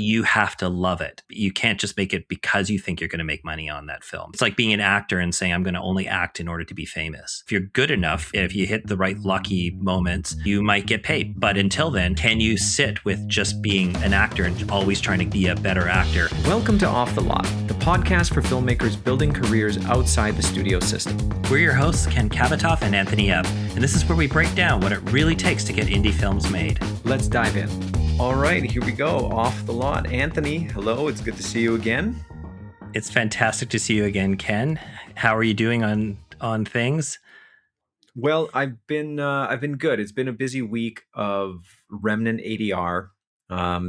you have to love it. You can't just make it because you think you're going to make money on that film. It's like being an actor and saying, I'm going to only act in order to be famous. If you're good enough, if you hit the right lucky moments, you might get paid. But until then, can you sit with just being an actor and always trying to be a better actor? Welcome to Off the Lot, the podcast for filmmakers building careers outside the studio system. We're your hosts, Ken Kabatoff and Anthony Ebb, and this is where we break down what it really takes to get indie films made. Let's dive in. All right, here we go. Off the Lot. Anthony, hello. It's good to see you again. It's fantastic to see you again, Ken. How are you doing on things? Well, I've been good. It's been a busy week of Remnant ADR.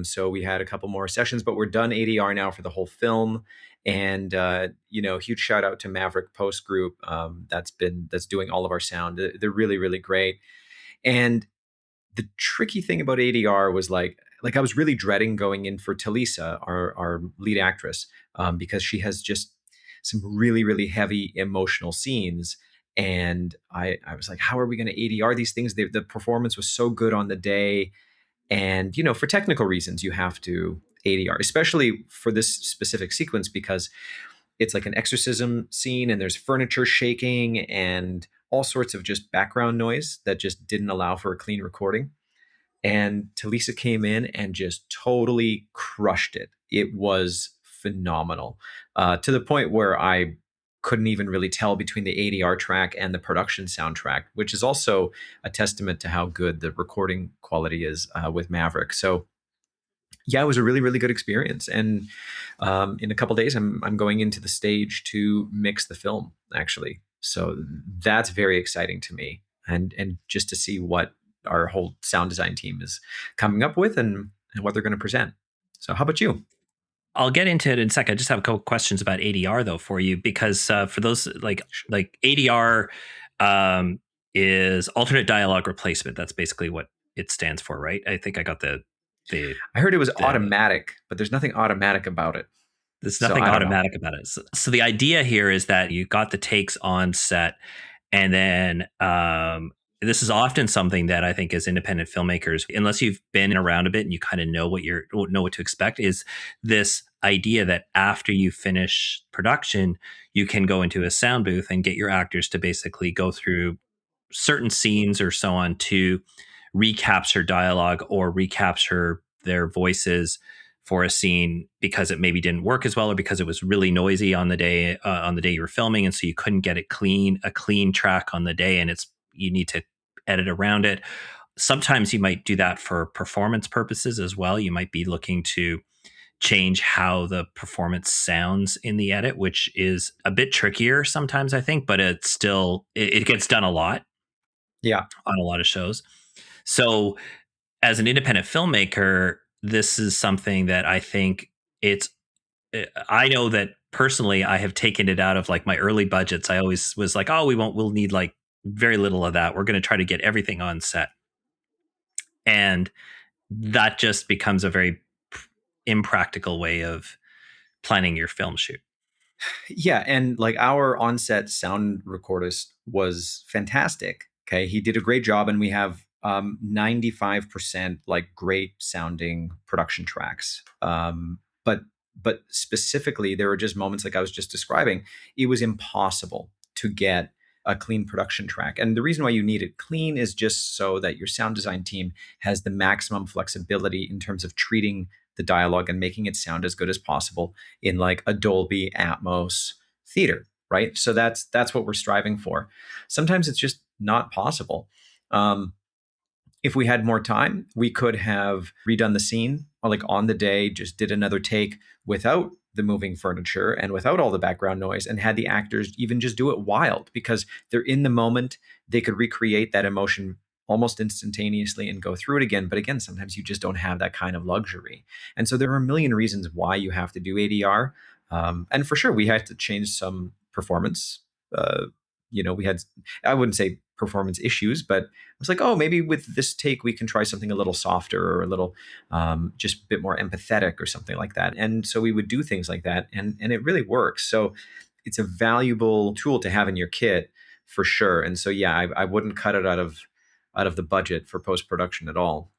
So we had a couple more sessions, but we're done ADR now for the whole film. And huge shout out to Maverick Post Group. That's doing all of our sound. They're really, really great. And the tricky thing about ADR was like I was really dreading going in for Talisa, our lead actress, because she has just some really, really heavy emotional scenes. And I was like, how are we going to ADR these things? The performance was so good on the day. And, for technical reasons, you have to ADR, especially for this specific sequence, because it's like an exorcism scene and there's furniture shaking and all sorts of just background noise that just didn't allow for a clean recording. And Talisa came in and just totally crushed it. It was phenomenal, to the point where I couldn't even really tell between the ADR track and the production soundtrack, which is also a testament to how good the recording quality is with Maverick. So yeah, it was a really, really good experience. And in a couple of days, I'm going into the stage to mix the film, actually. So that's very exciting to me. And just to see what our whole sound design team is coming up with and what they're going to present. So how about you? I'll get into it in a second. I just have a couple questions about ADR though for you, because for those like ADR is alternate dialogue replacement. That's basically what it stands for, right? I think I got the I heard it was automatic, but there's nothing automatic about it. There's nothing automatic about it. So the idea here is that you got the takes on set, and then this is often something that I think as independent filmmakers, unless you've been around a bit and you kind of know what to expect, is this idea that after you finish production, you can go into a sound booth and get your actors to basically go through certain scenes or so on to recapture dialogue or recapture their voices for a scene because it maybe didn't work as well, or because it was really noisy on the day you were filming, and so you couldn't get a clean track on the day, and you need to edit around it. Sometimes you might do that for performance purposes as well. You might be looking to change how the performance sounds in the edit, which is a bit trickier sometimes, I think, but it gets done a lot. Yeah. On a lot of shows. So as an independent filmmaker, this is something that I think I know that personally I have taken it out of like my early budgets. I always was like, oh, we'll need like very little of that. We're going to try to get everything on set. And that just becomes a very impractical way of planning your film shoot. Yeah. And like our on-set sound recordist was fantastic. Okay. He did a great job, and we have 95% like great sounding production tracks. But specifically, there were just moments like I was just describing. It was impossible to get a clean production track. And the reason why you need it clean is just so that your sound design team has the maximum flexibility in terms of treating the dialogue and making it sound as good as possible in like a Dolby Atmos theater, right? So that's what we're striving for. Sometimes it's just not possible. If we had more time, we could have redone the scene like on the day, just did another take without the moving furniture and without all the background noise, and had the actors even just do it wild because they're in the moment. They could recreate that emotion almost instantaneously and go through it again. But again, sometimes you just don't have that kind of luxury. And so there are a million reasons why you have to do ADR. And for sure, we had to change some performance. We had, I wouldn't say performance issues, but I was like, oh, maybe with this take, we can try something a little softer or a little just a bit more empathetic or something like that. And so we would do things like that. And it really works. So it's a valuable tool to have in your kit for sure. And so, yeah, I wouldn't cut it out of the budget for post-production at all.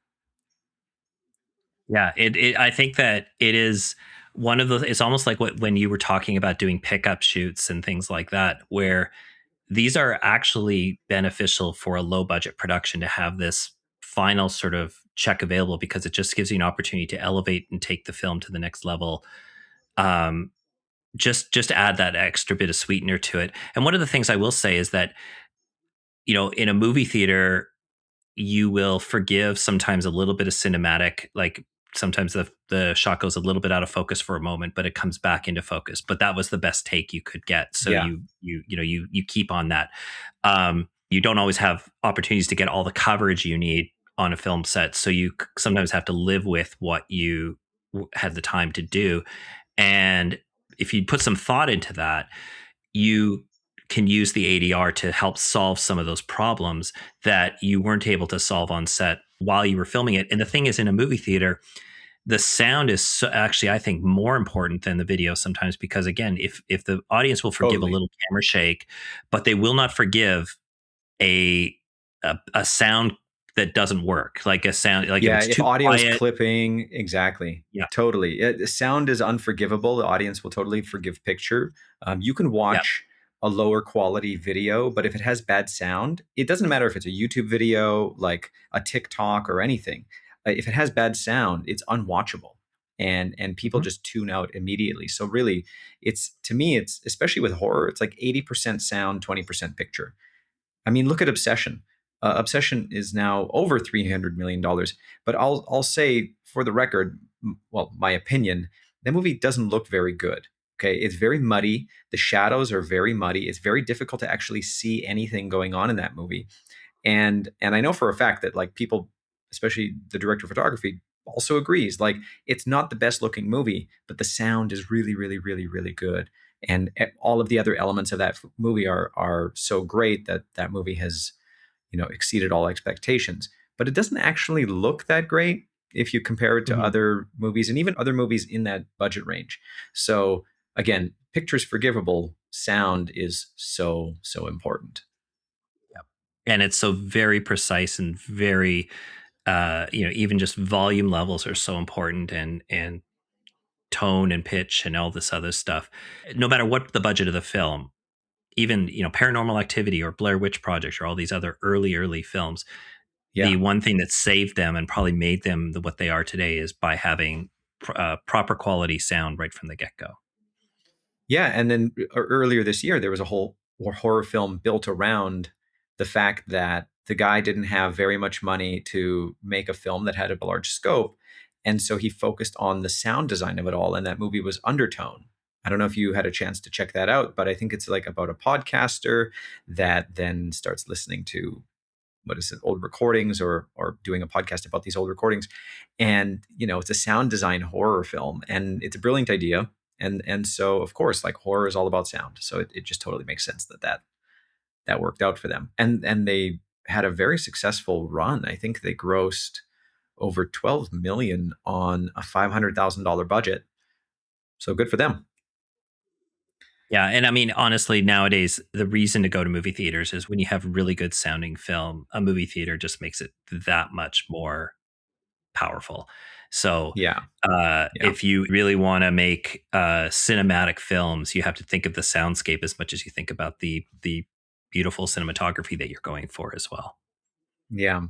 Yeah, I think that it is one of the. It's almost like when you were talking about doing pickup shoots and things like that, where these are actually beneficial for a low budget production to have this final sort of check available because it just gives you an opportunity to elevate and take the film to the next level. Um, just add that extra bit of sweetener to it. And one of the things I will say is that in a movie theater you will forgive sometimes a little bit of cinematic, like sometimes the shot goes a little bit out of focus for a moment, but it comes back into focus. But that was the best take you could get. So Yeah. you keep on that. You don't always have opportunities to get all the coverage you need on a film set. So you sometimes have to live with what you had the time to do. And if you put some thought into that, you can use the ADR to help solve some of those problems that you weren't able to solve on set while you were filming it. And the thing is, in a movie theater, the sound is actually, I think, more important than the video sometimes because, again, if the audience will forgive a Totally. little camera shake, but they will not forgive a a sound that doesn't work, like a sound like if Yeah, it's if too audio is quiet. clipping, exactly. Yeah, Totally. Sound is unforgivable. The audience will totally forgive picture. You can yeah. watch a lower quality video, but if it has bad sound, it doesn't matter if it's a YouTube video, like a TikTok or anything. If it has bad sound, it's unwatchable. And people Mhm. just tune out immediately. So really, it's to me, it's especially with horror, it's like 80% sound, 20% picture. I mean, look at Obsession. Obsession is now over $300 million. But I'll say for the record, well, my opinion, that movie doesn't look very good. Okay, it's very muddy. The shadows are very muddy. It's very difficult to actually see anything going on in that movie. And I know for a fact that like people, especially the director of photography, also agrees. Like it's not the best looking movie, but the sound is really, really, really, really good. And all of the other elements of that movie are so great that that movie has exceeded all expectations. But it doesn't actually look that great if you compare it to Mhm. other movies and even other movies in that budget range. So again, picture's forgivable. Sound is so important. Yep. And it's so very precise and very even just volume levels are so important, and tone and pitch and all this other stuff. No matter what the budget of the film, even Paranormal Activity or Blair Witch Project or all these other early films, the Yeah. one thing that saved them and probably made them what they are today is by having proper quality sound right from the get-go. Yeah, and then earlier this year there was a whole horror film built around the fact that the guy didn't have very much money to make a film that had a large scope, and so he focused on the sound design of it all. And that movie was Undertone. I don't know if you had a chance to check that out, but I think it's like about a podcaster that then starts listening to what is it, old recordings, or doing a podcast about these old recordings. And it's a sound design horror film, and it's a brilliant idea. And so of course, like horror is all about sound, so it just totally makes sense that worked out for them. And they had a very successful run. I think they grossed over 12 million on a $500,000 budget, so good for them. Yeah, and I mean, honestly, nowadays the reason to go to movie theaters is when you have really good sounding film. A movie theater just makes it that much more powerful. So, Yeah. Yeah. if you really want to make cinematic films, you have to think of the soundscape as much as you think about the beautiful cinematography that you're going for as well. Yeah.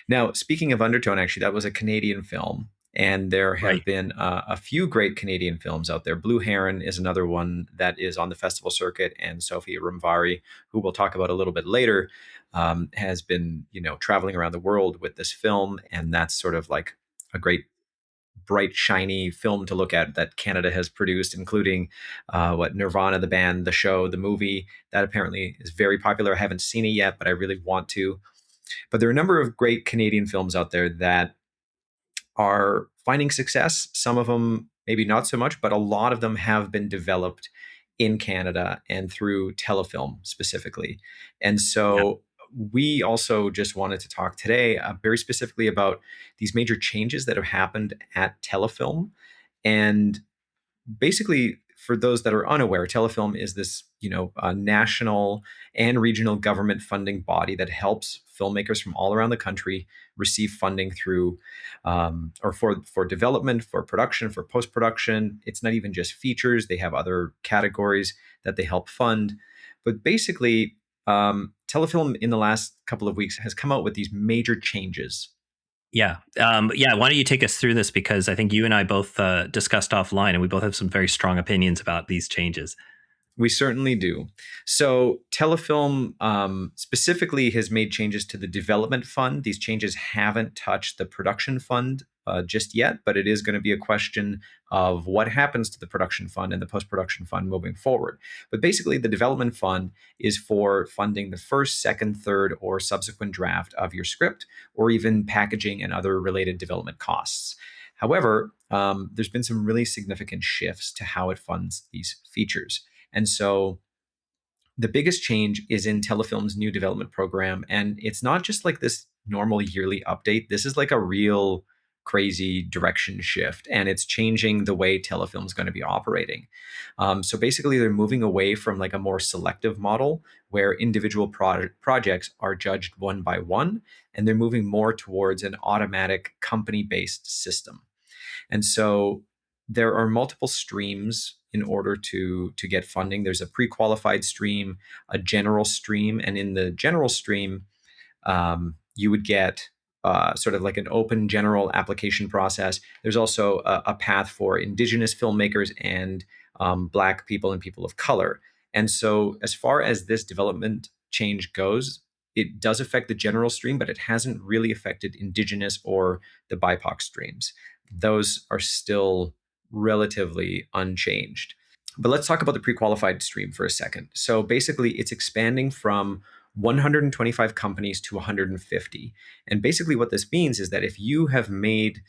Now, speaking of Undertone, actually, that was a Canadian film, and there Right. have been a few great Canadian films out there. Blue Heron is another one that is on the festival circuit, and Sophia Rumvari, who we'll talk about a little bit later, has been traveling around the world with this film, and that's sort of like a great, bright, shiny film to look at that Canada has produced, including what Nirvana, the band, the show, the movie. That apparently is very popular. I haven't seen it yet, but I really want to. But there are a number of great Canadian films out there that are finding success. Some of them maybe not so much, but a lot of them have been developed in Canada and through Telefilm specifically. And Yeah. so we also just wanted to talk today very specifically about these major changes that have happened at Telefilm, and basically for those that are unaware, Telefilm is this, national and regional government funding body that helps filmmakers from all around the country receive funding through, or for development, for production, for post production. It's not even just features; they have other categories that they help fund. But basically, Telefilm in the last couple of weeks has come out with these major changes. Yeah. Yeah. Why don't you take us through this? Because I think you and I both discussed offline, and we both have some very strong opinions about these changes. We certainly do. So, Telefilm specifically has made changes to the development fund. These changes haven't touched the production fund just yet, but it is going to be a question of what happens to the production fund and the post production fund moving forward. But basically, the development fund is for funding the first, second, third, or subsequent draft of your script, or even packaging and other related development costs. However, there's been some really significant shifts to how it funds these features. And so the biggest change is in Telefilm's new development program. And it's not just like this normal yearly update. This is like a real crazy direction shift. And it's changing the way Telefilm's going to be operating. So basically, they're moving away from like a more selective model where individual projects are judged one by one. And they're moving more towards an automatic company based system. And so there are multiple streams in order to get funding. There's a pre-qualified stream, a general stream, and in the general stream, you would get sort of like an open general application process. There's also a path for Indigenous filmmakers and Black people and people of color. And so, as far as this development change goes, it does affect the general stream, but it hasn't really affected Indigenous or the BIPOC streams. Those are still relatively unchanged. But let's talk about the pre-qualified stream for a second. So basically, it's expanding from 125 companies to 150. And basically, what this means is that if you have made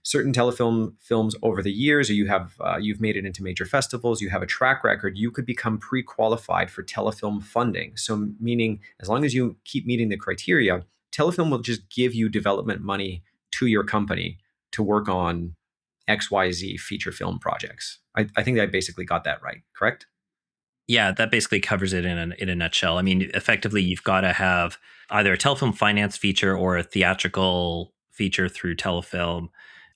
certain telefilm films over the years, or you've made it into major festivals, you have a track record, you could become pre-qualified for telefilm funding. So meaning, as long as you keep meeting the criteria, Telefilm will just give you development money to your company to work on XYZ feature film projects. I think I basically got that right, correct? Yeah, that basically covers it in a nutshell. I mean, effectively, you've got to have either a telefilm finance feature or a theatrical feature through Telefilm,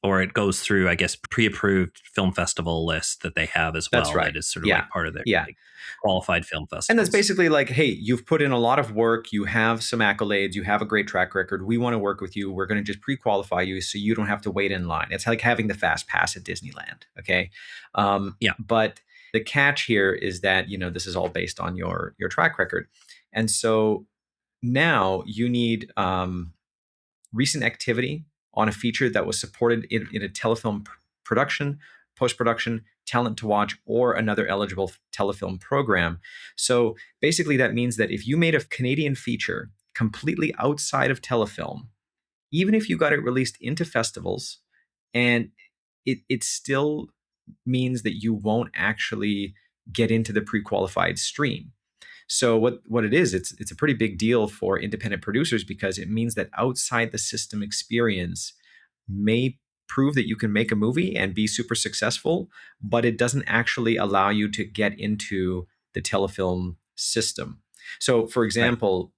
or it goes through, I guess, pre-approved film festival list that they have as That's well. right. That is sort of Yeah. like part of their Yeah. like, qualified film And that's festivals. basically like, hey, you've put in a lot of work, you have some accolades, you have a great track record. We want to work with you. We're going to just pre-qualify you so you don't have to wait in line. It's like having the fast pass at Disneyland. Okay. Yeah, But the catch here is that, this is all based on your track record. And so now you need recent activity on a feature that was supported in a telefilm production, post production, talent to watch, or another eligible telefilm program. So basically, that means that if you made a Canadian feature completely outside of telefilm, even if you got it released into festivals, and it still means that you won't actually get into the pre-qualified stream. So what it is, it's a pretty big deal for independent producers because it means that outside the system experience may prove that you can make a movie and be super successful, but it doesn't actually allow you to get into the telefilm system. So for right. example,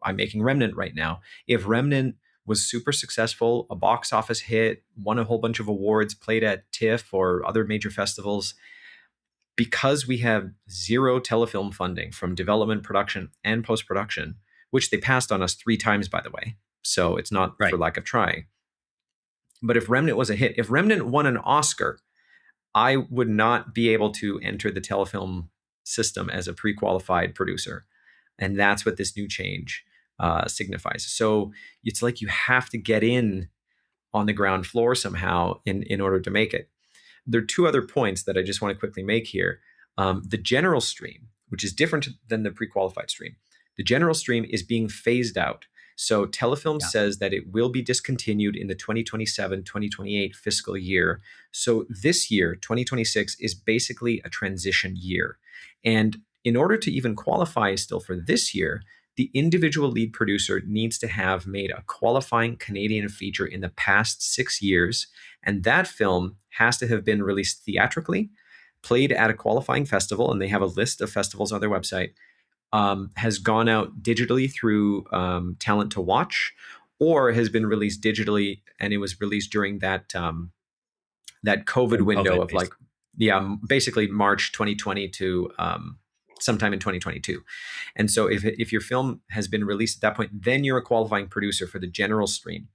I'm making Remnant right now. If Remnant was super successful, a box office hit, won a whole bunch of awards, played at TIFF or other major festivals, because we have zero telefilm funding from development, production, and post production, which they passed on us 3 times, by the way. So it's not for Right. lack of trying. But if Remnant was a hit, if Remnant won an Oscar, I would not be able to enter the telefilm system as a pre qualified producer. And that's what this new change signifies. So it's like you have to get in on the ground floor somehow in order to make it. There are two other points that I just want to quickly make here. The general stream, which is different than the pre-qualified stream, the general stream is being phased out. So Telefilm Yeah. says that it will be discontinued in the 2027-2028 fiscal year. So this year, 2026, is basically a transition year. And in order to even qualify still for this year, the individual lead producer needs to have made a qualifying Canadian feature in the past 6 years, and that film has to have been released theatrically played at a qualifying festival, and they have a list of festivals on their website, has gone out digitally through Talent to Watch, or has been released digitally, and it was released during that COVID During window COVID, of like, basically. yeah, basically March 2020 to sometime in 2022. And so if your film has been released at that point, then you're a qualifying producer for the general stream.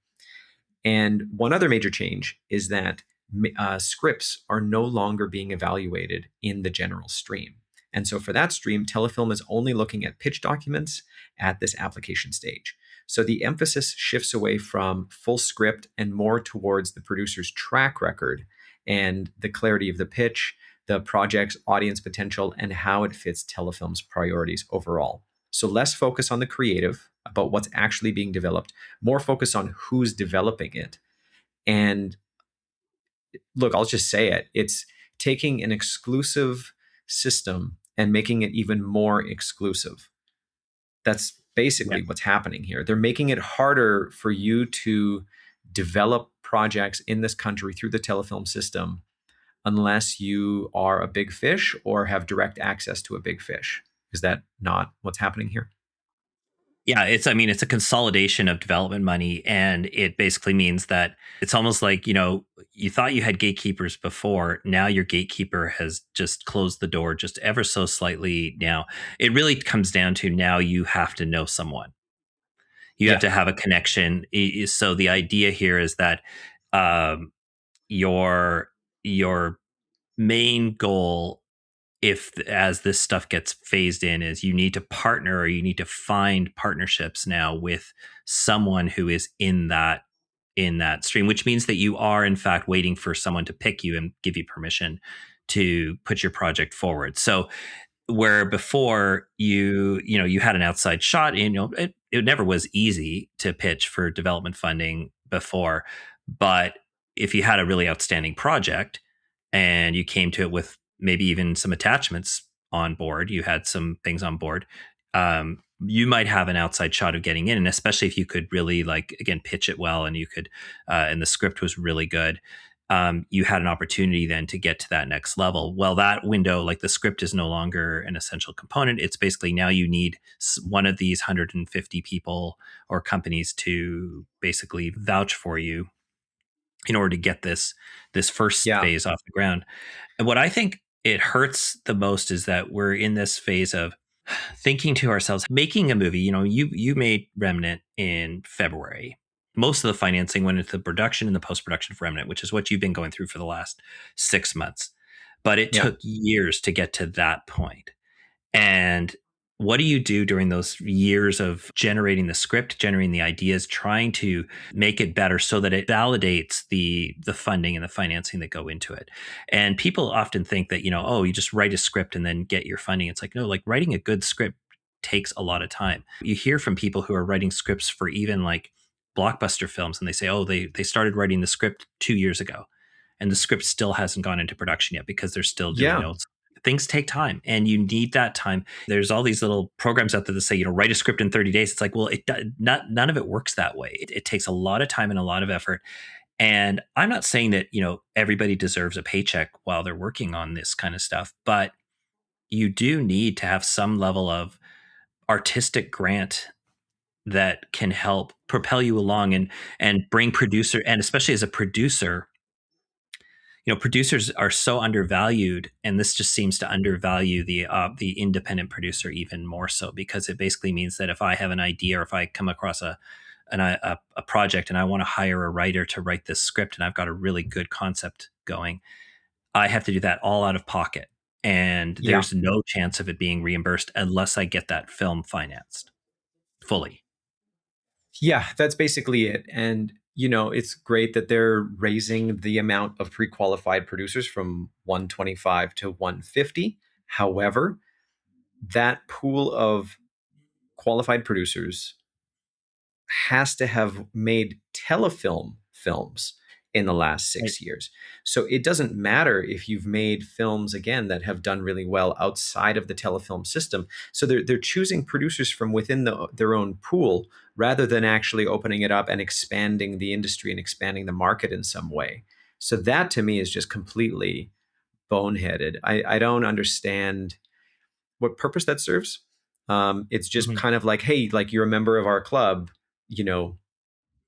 And one other major change is that scripts are no longer being evaluated in the general stream. And so for that stream, Telefilm is only looking at pitch documents at this application stage. So the emphasis shifts away from full script and more towards the producer's track record and the clarity of the pitch, the project's audience potential, and how it fits Telefilm's priorities overall. So less focus on the creative, about what's actually being developed, more focus on who's developing it. And look, I'll just say it. It's taking an exclusive system and making it even more exclusive. That's Yeah. basically what's happening here. They're making it harder for you to develop projects in this country through the Telefilm system unless you are a big fish or have direct access to a big fish. Is that not what's happening here? Yeah, I mean, it's a consolidation of development money. And it basically means that it's almost like, you thought you had gatekeepers before. Now your gatekeeper has just closed the door just ever so slightly now. It really comes down to now you have to know someone. You have Yeah. to have a connection. So the idea here is that um, your your main goal, if as this stuff gets phased in, is you need to partner, or you need to find partnerships now with someone who is in that stream, which means that you are in fact waiting for someone to pick you and give you permission to put your project forward. So where before you had an outside shot, and it never was easy to pitch for development funding before, but if you had a really outstanding project and you came to it with maybe even some attachments on board, you had some things on board, you might have an outside shot of getting in. And especially if you could really, like, again, pitch it well, and you could and the script was really good, you had an opportunity then to get to that next level. Well, that window, like, the script is no longer an essential component. It's basically now you need one of these 150 people or companies to basically vouch for you in order to get this first Yeah. phase off the ground. And what I think it hurts the most is that we're in this phase of thinking to ourselves, making a movie. You made Remnant in February. Most of the financing went into the production and the post-production of Remnant, which is what you've been going through for the last 6 months. But it Yeah. took years to get to that point. And what do you do during those years of generating the script, generating the ideas, trying to make it better so that it validates the funding and the financing that go into it? And people often think that, oh, you just write a script and then get your funding. It's like, no, like, writing a good script takes a lot of time. You hear from people who are writing scripts for even like blockbuster films, and they say, oh, they started writing the script 2 years ago, and the script still hasn't gone into production yet because they're still doing Yeah. notes. Things take time, and you need that time. There's all these little programs out there that say, write a script in 30 days. It's like, well, none of it works that way. It takes a lot of time and a lot of effort. And I'm not saying that, everybody deserves a paycheck while they're working on this kind of stuff, but you do need to have some level of artistic grant that can help propel you along, and bring producer, and especially as a producer, producers are so undervalued, and this just seems to undervalue the independent producer even more so, because it basically means that if I have an idea, or if I come across a project and I want to hire a writer to write this script, and I've got a really good concept going, I have to do that all out of pocket, and Yeah. there's no chance of it being reimbursed unless I get that film financed fully. Yeah, that's basically it. And, it's great that they're raising the amount of pre qualified producers from 125 to 150. However, that pool of qualified producers has to have made telefilm films in the last Right. 6 years. So it doesn't matter if you've made films again that have done really well outside of the telefilm system. So they're choosing producers from within their own pool rather than actually opening it up and expanding the industry and expanding the market in some way. So that to me is just completely boneheaded. I don't understand what purpose that serves. It's just Mhm. kind of like, hey, like you're a member of our club, you know,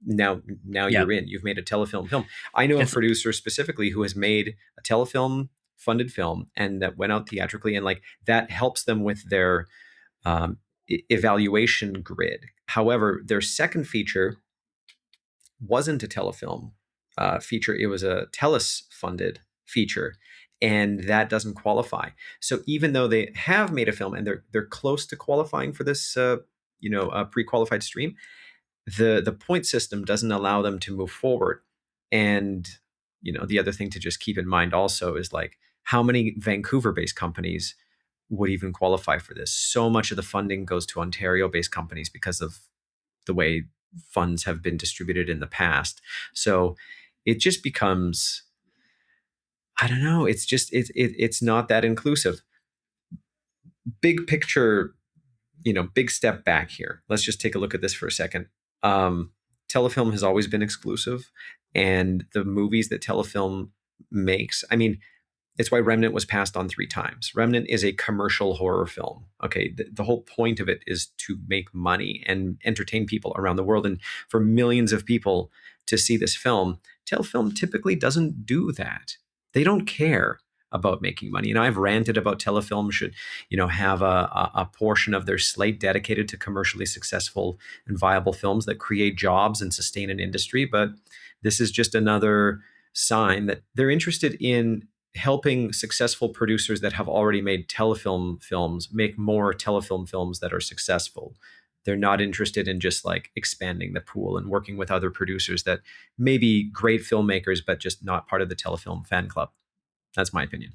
now Yeah. you're in. You've made a telefilm film. I know a It's producer specifically who has made a telefilm funded film and that went out theatrically, and like that helps them with their um, evaluation grid. However, their second feature wasn't a telefilm feature; it was a Telus funded feature, and that doesn't qualify. So even though they have made a film and they're close to qualifying for this, pre-qualified stream, the point system doesn't allow them to move forward. And the other thing to just keep in mind also is like how many Vancouver-based companies would even qualify for this. So much of the funding goes to Ontario-based companies because of the way funds have been distributed in the past. So it just becomes, I don't know, it's not that inclusive. Big picture, big step back here. Let's just take a look at this for a second. Um, Telefilm has always been exclusive, and the movies that Telefilm makes, I mean, it's why Remnant was passed on 3 times. Remnant is a commercial horror film. Okay, the whole point of it is to make money and entertain people around the world, and for millions of people to see this film. Telefilm typically doesn't do that. They don't care about making money. I've ranted about Telefilm should, have a portion of their slate dedicated to commercially successful and viable films that create jobs and sustain an industry. But this is just another sign that they're interested in helping successful producers that have already made telefilm films make more telefilm films that are successful. They're not interested in just like expanding the pool and working with other producers that may be great filmmakers, but just not part of the telefilm fan club. That's my opinion.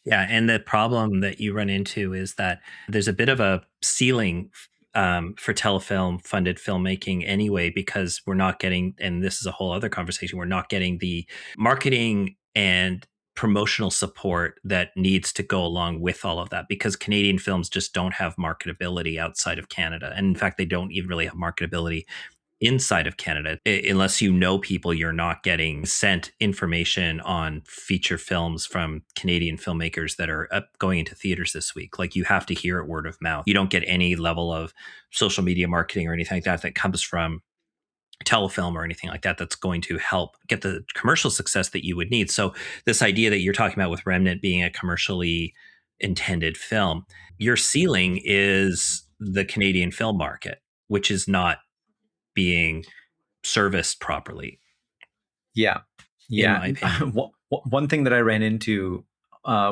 Yeah, and the problem that you run into is that there's a bit of a ceiling for telefilm funded filmmaking anyway, because we're not getting, and this is a whole other conversation, we're not getting the marketing and promotional support that needs to go along with all of that, because Canadian films just don't have marketability outside of Canada. And in fact, they don't even really have marketability inside of Canada. Unless you know people, you're not getting sent information on feature films from Canadian filmmakers that are going into theaters this week. Like, you have to hear it word of mouth. You don't get any level of social media marketing or anything like that that comes from telefilm or anything like that that's going to help get the commercial success that you would need. So this idea that you're talking about with Remnant being a commercially intended film, your ceiling is the Canadian film market, which is not being serviced properly, Yeah. in Yeah. my opinion. One thing that I ran into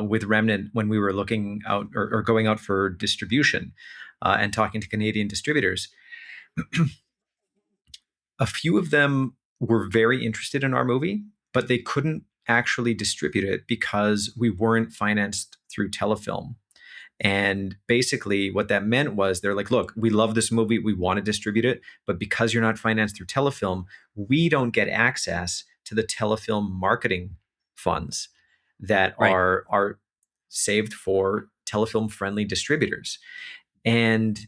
with Remnant when we were looking out or going out for distribution and talking to Canadian distributors, a few of them were very interested in our movie, but they couldn't actually distribute it because we weren't financed through Telefilm. And basically, what that meant was they're like, look, we love this movie. We want to distribute it. But because you're not financed through Telefilm, we don't get access to the Telefilm marketing funds that Right. are saved for Telefilm friendly distributors. And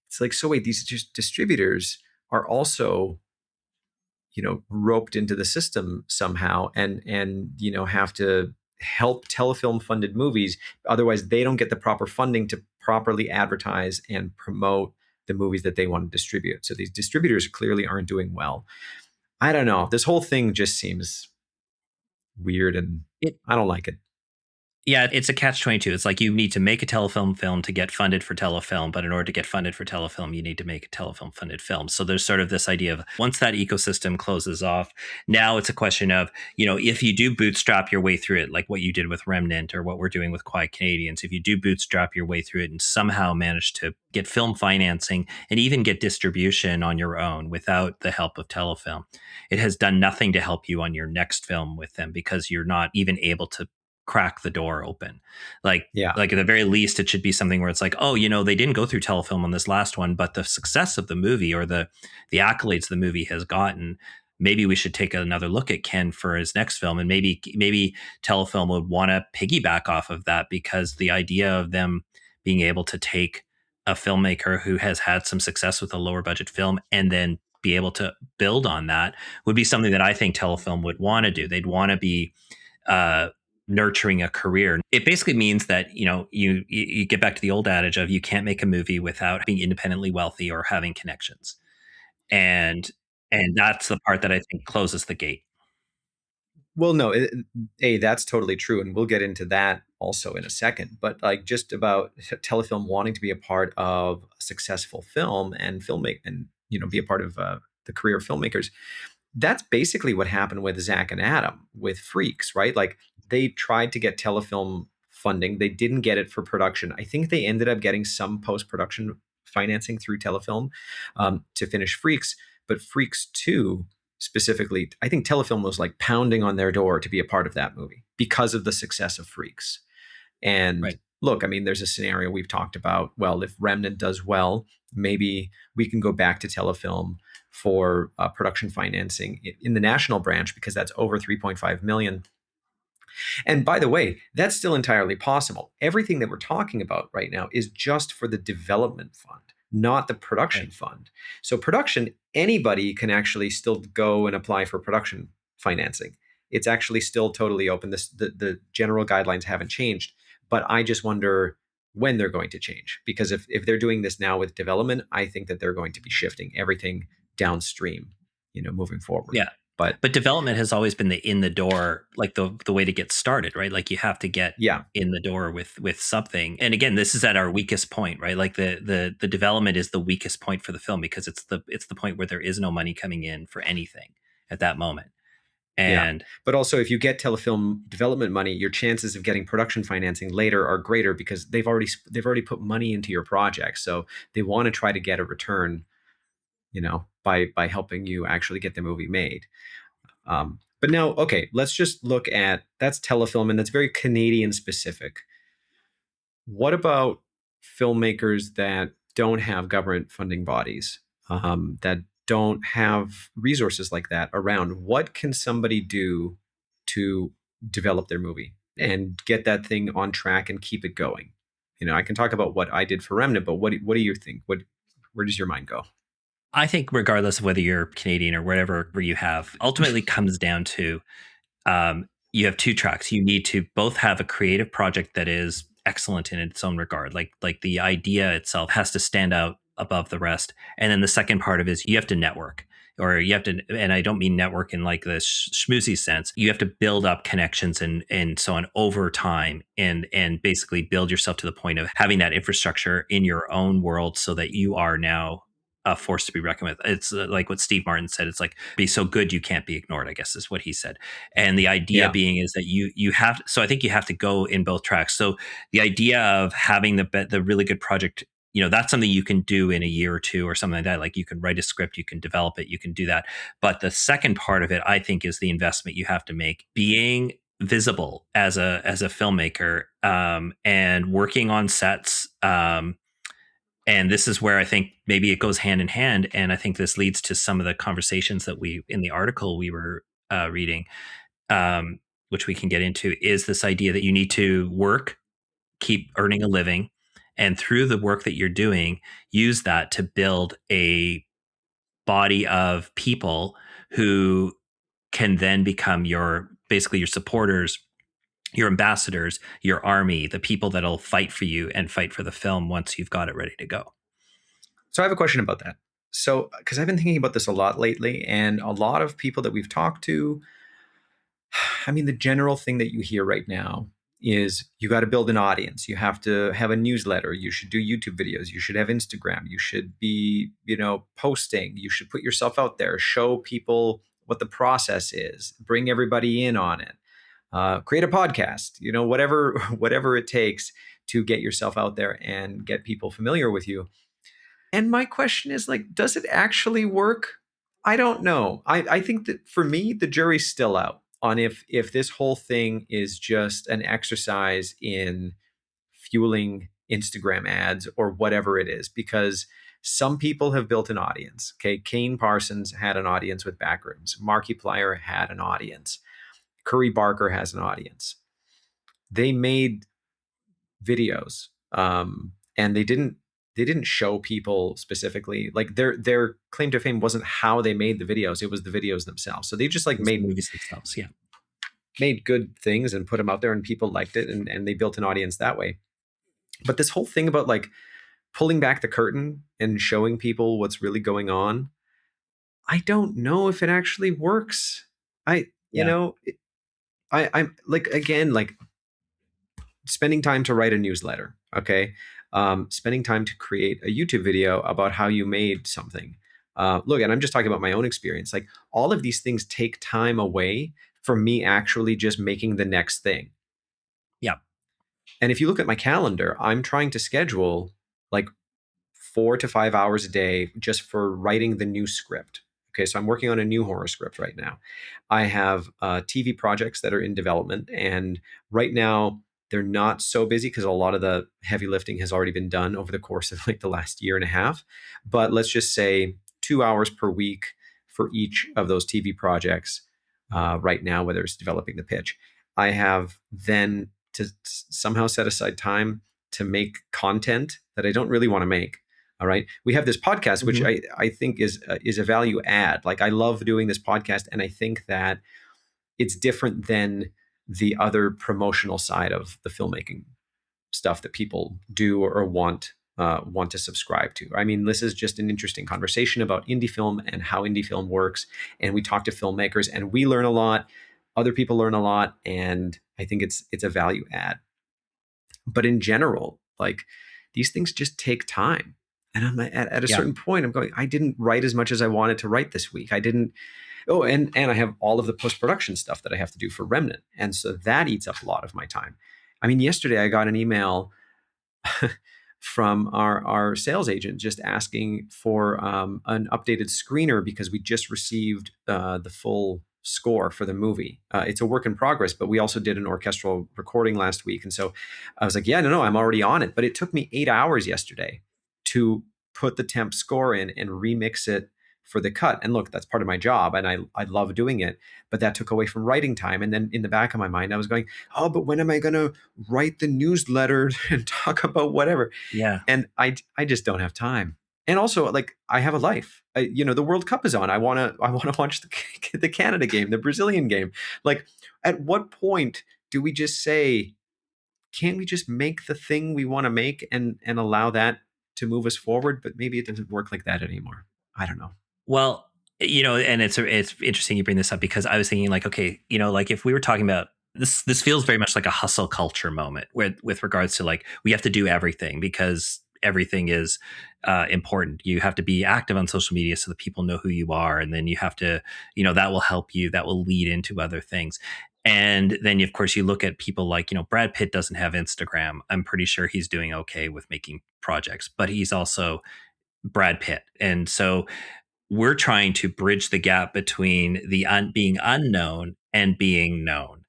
it's like, so wait, these distributors are also roped into the system somehow, and have to help telefilm funded movies, otherwise they don't get the proper funding to properly advertise and promote the movies that they want to distribute. So these distributors clearly aren't doing well. I don't know, this whole thing just seems weird, and It I don't like it. Yeah, it's a catch 22. It's like you need to make a telefilm film to get funded for telefilm, but in order to get funded for telefilm, you need to make a telefilm funded film. So there's sort of this idea of, once that ecosystem closes off, now it's a question of, if you do bootstrap your way through it, like what you did with Remnant or what we're doing with Quiet Canadians, if you do bootstrap your way through it and somehow manage to get film financing and even get distribution on your own without the help of telefilm, it has done nothing to help you on your next film with them, because you're not even able to crack the door open. Like Yeah. like at the very least, it should be something where it's like, oh, they didn't go through telefilm on this last one, but the success of the movie, or the accolades the movie has gotten, maybe we should take another look at Ken for his next film. And maybe telefilm would want to piggyback off of that, because the idea of them being able to take a filmmaker who has had some success with a lower budget film and then be able to build on that would be something that I think telefilm would want to do. They'd want to be uh, nurturing a career. It basically means that, you get back to the old adage of you can't make a movie without being independently wealthy or having connections. And that's the part that I think closes the gate. Well, no, that's totally true, and we'll get into that also in a second. But like, just about Telefilm wanting to be a part of a successful film and filmmake, and be a part of the career of filmmakers. That's basically what happened with Zach and Adam with Freaks, right? Like, they tried to get Telefilm funding, they didn't get it for production. I think they ended up getting some post production financing through Telefilm to finish Freaks, but Freaks 2 specifically, I think Telefilm was like pounding on their door to be a part of that movie because of the success of Freaks. And Right. look, I mean, there's a scenario we've talked about. Well, if Remnant does well, maybe we can go back to Telefilm for production financing in the national branch, because that's over 3.5 million. And by the way, that's still entirely possible. Everything that we're talking about right now is just for the development fund, not the production Right. fund. So production, anybody can actually still go and apply for production financing. It's actually still totally open. The general guidelines haven't changed, but I just wonder when they're going to change, because if they're doing this now with development, I think that they're going to be shifting everything downstream, moving forward. Yeah. But But development has always been the in the door, like the way to get started, right? Like you have to get yeah, in the door with something. And again, this is at our weakest point, right? Like the development is the weakest point for the film because it's the point where there is no money coming in for anything at that moment. yeah. And But also, if you get Telefilm development money, your chances of getting production financing later are greater, because they've already put money into your project. So they want to try to get a return, by helping you actually get the movie made. But now, okay, let's just look at, that's Telefilm, and that's very Canadian specific. What about filmmakers that don't have government funding bodies, that don't have resources like that around? What can somebody do to develop their movie and get that thing on track and keep it going? I can talk about what I did for Remnant, but what do you think? Where does your mind go? I think regardless of whether you're Canadian or whatever you have, ultimately comes down to you have two tracks. You need to both have a creative project that is excellent in its own regard, like the idea itself has to stand out above the rest. And then the second part of it is you have to network, or you have to, and I don't mean network in like the schmoozy sense. You have to build up connections and so on over time, and basically build yourself to the point of having that infrastructure in your own world so that you are now a force to be reckoned with. It's like what Steve Martin said. It's like be so good you can't be ignored, I guess is what he said. And the idea Yeah, being is that you have, so I think you have to go in both tracks. So the idea of having the really good project, that's something you can do in a year or two or something like that. Like you can write a script, you can develop it, you can do that. But the second part of it, I think, is the investment you have to make, being visible as a filmmaker, and working on sets. And this is where I think maybe it goes hand in hand. And I think this leads to some of the conversations that we, in the article we were reading, which we can get into, is this idea that you need to work, keep earning a living, and through the work that you're doing, use that to build a body of people who can then become your, basically your supporters, your ambassadors, your army, the people that'll fight for you and fight for the film once you've got it ready to go. so I have a question about that. So, because I've been thinking about this a lot lately, and a lot of people that we've talked to, I mean, the general thing that you hear right now is you got to build an audience. You have to have a newsletter. You should do YouTube videos. You should have Instagram. You should be, posting. You should put yourself out there, show people what the process is, bring everybody in on it. Create a podcast, whatever whatever it takes to get yourself out there and get people familiar with you. And my question is, like, does it actually work? I don't know. I think that for me, the jury's still out on if this whole thing is just an exercise in fueling Instagram ads or whatever it is, because some people have built an audience. Okay. Kane Parsons had an audience with Backrooms. Markiplier had an audience. Curry Barker has an audience. They made videos, and they didn't show people specifically, like, their claim to fame wasn't how they made the videos, it was the videos themselves. So they just like It's the made movies themselves. Yeah. made good things and put them out there, and people liked it, and they built an audience that way. But this whole thing about like pulling back the curtain and showing people what's really going on, I don't know if it actually works. I, you Yeah. know, I'm like, again, like spending time to write a newsletter, okay? Spending time to create a YouTube video about how you made something. Look, and I'm just talking about my own experience. Like, all of these things take time away from me actually just making the next thing. Yeah. And if you look at my calendar, I'm trying to schedule like 4 to 5 hours a day just for writing the new script. Okay, so I'm working on a new horror script right now. I have TV projects that are in development, and right now they're not so busy because a lot of the heavy lifting has already been done over the course of like the last year and a half. But let's just say 2 hours per week for each of those TV projects right now, whether it's developing the pitch. I have then to somehow set aside time to make content that I don't really want to make. All right. We have this podcast, which Hmm. I think is a value add. Like, I love doing this podcast, and I think that it's different than the other promotional side of the filmmaking stuff that people do or want to subscribe to. I mean, this is just an interesting conversation about indie film and how indie film works, and we talk to filmmakers, and we learn a lot. Other people learn a lot, and I think it's a value add. But in general, like, these things just take time. And I'm at a Yeah. certain point, I'm going, I didn't write as much as I wanted to write this week. I didn't. Oh, and I have all of the post production stuff that I have to do for Remnant, and so that eats up a lot of my time. I mean, yesterday I got an email from our sales agent just asking for an updated screener because we just received the full score for the movie. It's a work in progress, but we also did an orchestral recording last week. And so I was like, yeah, no, I'm already on it. But it took me 8 hours yesterday to put the temp score in and remix it for the cut. And look, that's part of my job, and I love doing it, but that took away from writing time. And then in the back of my mind, I was going, oh, but when am I going to write the newsletter and talk about whatever? Yeah. And I just don't have time. And also, like, I have a life. The World Cup is on. I want to watch the Canada game, the Brazilian game. Like, at what point do we just say, can't we just make the thing we want to make and allow that to move us forward? But maybe it doesn't work like that anymore. I don't know. Well, and it's interesting you bring this up because I was thinking like, okay, like if we were talking about this feels very much like a hustle culture moment with regards to like we have to do everything because everything is important. You have to be active on social media so that people know who you are, and then you have to, that will help you. That will lead into other things. And then, of course, you look at people like, Brad Pitt doesn't have Instagram. I'm pretty sure he's doing okay with making projects, but he's also Brad Pitt. And so we're trying to bridge the gap between the being unknown and being known.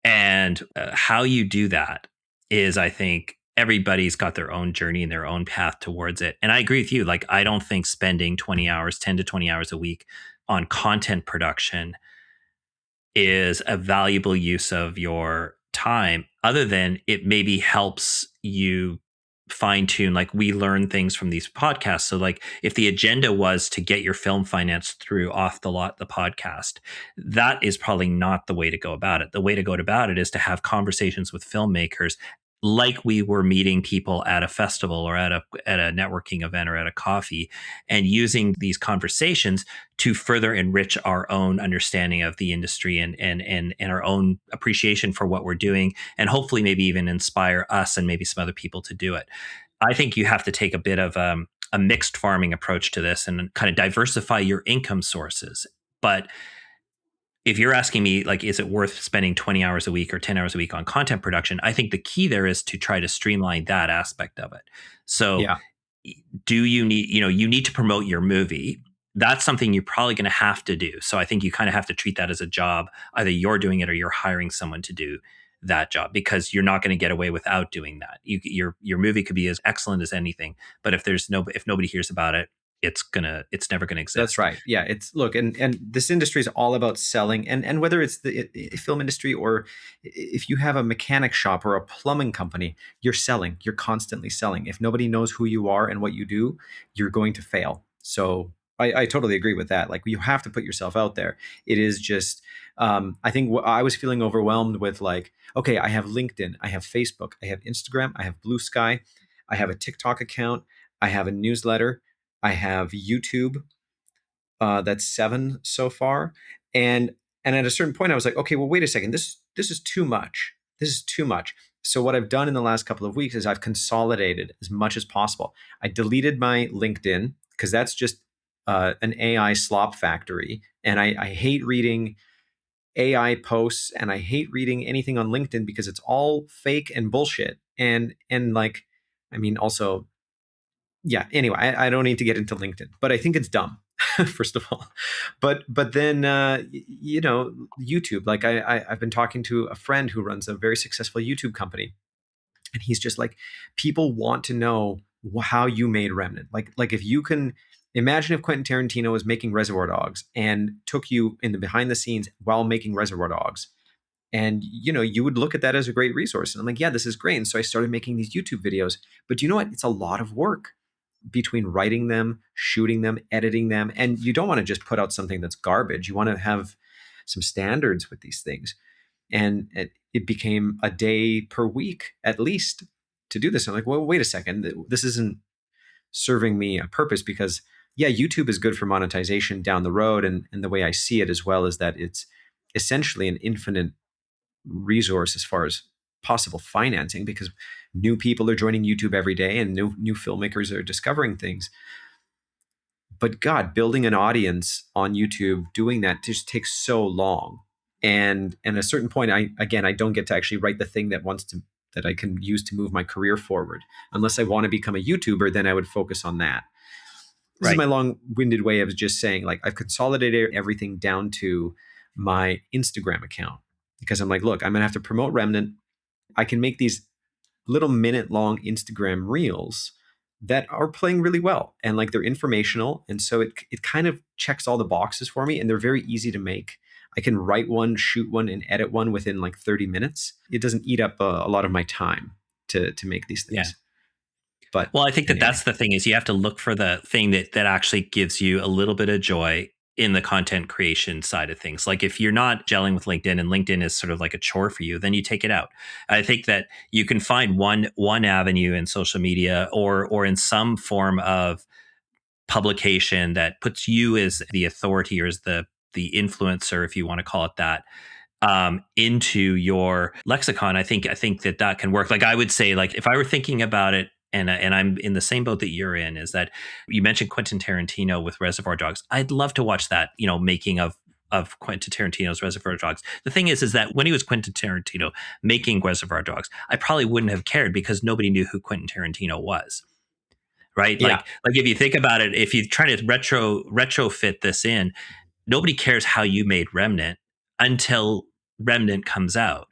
And how you do that is, I think, everybody's got their own journey and their own path towards it. And I agree with you. Like, I don't think spending 20 hours, 10 to 20 hours a week on content production is a valuable use of your time, other than it maybe helps you fine tune. Like, we learn things from these podcasts. So, like, if the agenda was to get your film financed through Off the Lot, the podcast, that is probably not the way to go about it. The way to go about it is to have conversations with filmmakers like we were meeting people at a festival or at a networking event or at a coffee, and using these conversations to further enrich our own understanding of the industry and our own appreciation for what we're doing, and hopefully maybe even inspire us and maybe some other people to do it. I think you have to take a bit of a mixed farming approach to this and kind of diversify your income sources. But if you're asking me, like, is it worth spending 20 hours a week or 10 hours a week on content production? I think the key there is to try to streamline that aspect of it. So, Yeah, do you need to promote your movie? That's something you're probably going to have to do. So I think you kind of have to treat that as a job. Either you're doing it or you're hiring someone to do that job, because you're not going to get away without doing that. Your movie could be as excellent as anything, but if nobody hears about it, it's never gonna that's exist. right. Yeah, it's, look, and this industry is all about selling, and whether it's the film industry, or if you have a mechanic shop or a plumbing company, you're selling. You're constantly selling. If nobody knows who you are and what you do, you're going to fail. So I totally agree with that. Like, you have to put yourself out there. It is just, I think I was feeling overwhelmed with, like, okay, I have LinkedIn, I have Facebook, I have Instagram, I have Blue Sky, I have a TikTok account, I have a newsletter, I have YouTube. That's 7 so far. And at a certain point, I was like, okay, well, wait a second. This is too much. This is too much. So what I've done in the last couple of weeks is I've consolidated as much as possible. I deleted my LinkedIn because that's just an AI slop factory, and I hate reading AI posts, and I hate reading anything on LinkedIn because it's all fake and bullshit. And like, I mean, also, yeah. Anyway, I don't need to get into LinkedIn, but I think it's dumb. First of all, but then YouTube. Like, I've been talking to a friend who runs a very successful YouTube company, and he's just like, people want to know how you made Remnant. Like if you can imagine if Quentin Tarantino was making Reservoir Dogs and took you in the behind the scenes while making Reservoir Dogs, and you would look at that as a great resource. And I'm like, yeah, this is great. And so I started making these YouTube videos. But you know what? It's a lot of work between writing them, shooting them, editing them. And you don't want to just put out something that's garbage. You want to have some standards with these things. And it became a day per week at least to do this. I'm like, well, wait a second. This isn't serving me a purpose, because yeah, YouTube is good for monetization down the road. And the way I see it as well is that it's essentially an infinite resource as far as possible financing, because new people are joining YouTube every day, and new filmmakers are discovering things. But God, building an audience on YouTube, doing that just takes so long. And at a certain point, I don't get to actually write the thing that I can use to move my career forward. Unless I want to become a YouTuber, then I would focus on that. This is Right. my long-winded way of just saying, like, I've consolidated everything down to my Instagram account, because I'm like, look, I'm gonna have to promote Remnant. I can make these little minute-long Instagram reels that are playing really well, and like, they're informational, and so it kind of checks all the boxes for me, and they're very easy to make. I can write one, shoot one, and edit one within like 30 minutes. It doesn't eat up a lot of my time to make these Yeah. things. But Well, I think that anyway, that's the thing is you have to look for the thing that actually gives you a little bit of joy in the content creation side of things. Like if you're not gelling with LinkedIn and LinkedIn is sort of like a chore for you, then you take it out. I think that you can find one avenue in social media or in some form of publication that puts you as the authority or as the influencer, if you want to call it that, into your lexicon. I think that can work. Like I would say, like if I were thinking about it, and I'm in the same boat that you're in, is that you mentioned Quentin Tarantino with Reservoir Dogs. I'd love to watch that, making of Quentin Tarantino's Reservoir Dogs. The thing is that when he was Quentin Tarantino making Reservoir Dogs, I probably wouldn't have cared because nobody knew who Quentin Tarantino was, right? yeah, Like if you think about it, if you try to retrofit this in, nobody cares how you made Remnant until Remnant comes out.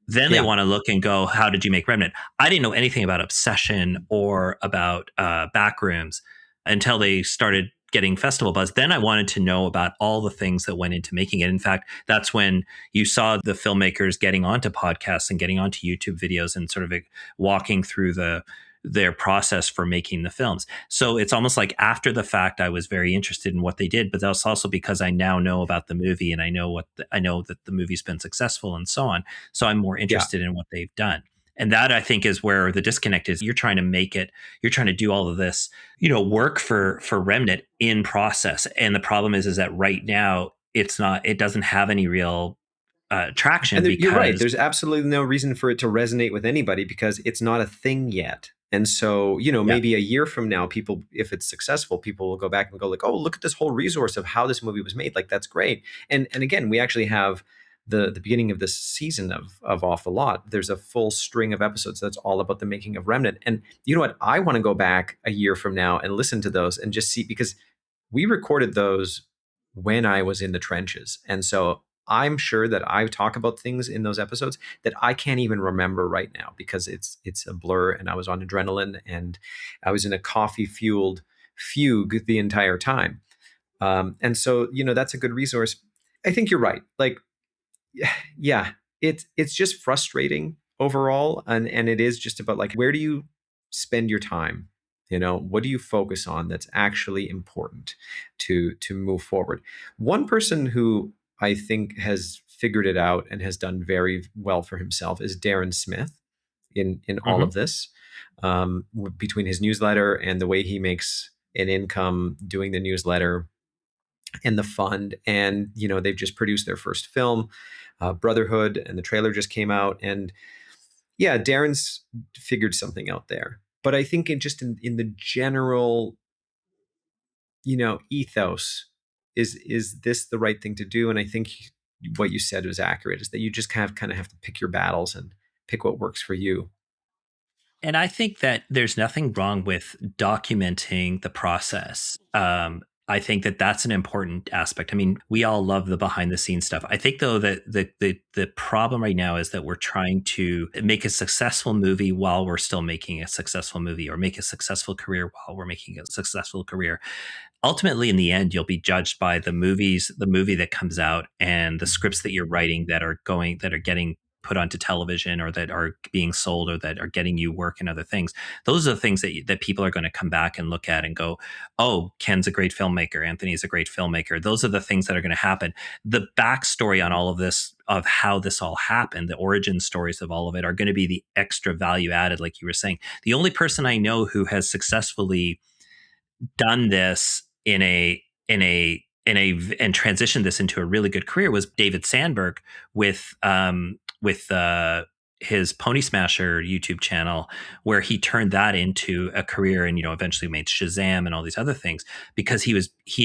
Then they yeah. want to look and go, how did you make Remnant? I didn't know anything about Obsession or about Backrooms until they started getting festival buzz. Then I wanted to know about all the things that went into making it. In fact, that's when you saw the filmmakers getting onto podcasts and getting onto YouTube videos and sort of walking through their process for making the films. So it's almost like after the fact, I was very interested in what they did, but that's also because I now know about the movie and I know I know that the movie's been successful and so on. So I'm more Yeah. interested in what they've done. And that I think is where the disconnect is. You're trying to make it, you're trying to do all of this, work for Remnant in process. And the problem is that right now it doesn't have any real traction And you're right. because There's absolutely no reason for it to resonate with anybody because it's not a thing yet. And so, yeah, maybe a year from now, people, if it's successful, people will go back and go like, "Oh, look at this whole resource of how this movie was made. Like, that's great." And again, we actually have the beginning of this season of Off the Lot. There's a full string of episodes that's all about the making of Remnant. And you know what? I want to go back a year from now and listen to those and just see, because we recorded those when I was in the trenches. And so I'm sure that I talk about things in those episodes that I can't even remember right now because it's a blur, and I was on adrenaline, and I was in a coffee fueled fugue the entire time. And so, that's a good resource. I think you're right. Like, yeah, it's just frustrating overall. And it is just about, like, where do you spend your time? What do you focus on that's actually important to move forward? One person who I think has figured it out and has done very well for himself is Darren Smith in all Hmm. of this. Between his newsletter and the way he makes an income doing the newsletter and the fund, and they've just produced their first film, Brotherhood, and the trailer just came out, and yeah, Darren's figured something out there. But I think in the general, ethos, is this the right thing to do? And I think what you said was accurate, is that you just kind of have to pick your battles and pick what works for you. And I think that there's nothing wrong with documenting the process. I think that that's an important aspect. I mean, we all love the behind the scenes stuff. I think though that the problem right now is that we're trying to make a successful movie while we're still making a successful movie, or make a successful career while we're making a successful career. Ultimately, in the end, you'll be judged by the movie that comes out, and the scripts that you're writing that are getting put onto television, or that are being sold, or that are getting you work and other things. Those are the things that people are going to come back and look at and go, oh, Ken's a great filmmaker, Anthony's a great filmmaker. Those are the things that are going to happen. The backstory on all of this, of how this all happened, the origin stories of all of it, are going to be the extra value added, like you were saying. The only person I know who has successfully done this and transitioned this into a really good career was David Sandberg with his Pony Smasher YouTube channel, where he turned that into a career, and eventually made Shazam and all these other things, because he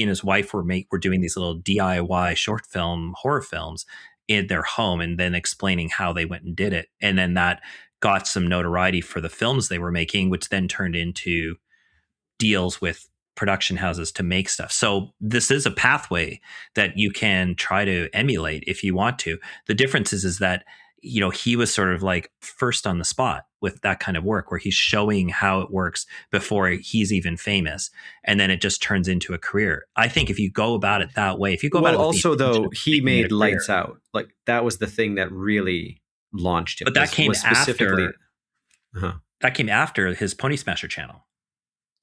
and his wife were doing these little DIY short film horror films in their home, and then explaining how they went and did it, and then that got some notoriety for the films they were making, which then turned into deals with production houses to make stuff. So this is a pathway that you can try to emulate if you want to. The difference is that he was sort of like first on the spot with that kind of work, where he's showing how it works before he's even famous, and then it just turns into a career. I think if you go about it that way, if you go about Well, it with the also intention though, of he making it a made career, Lights Out. Like that was the thing that really launched him. but that came Was after specifically. Uh-huh. his Pony Smasher channel.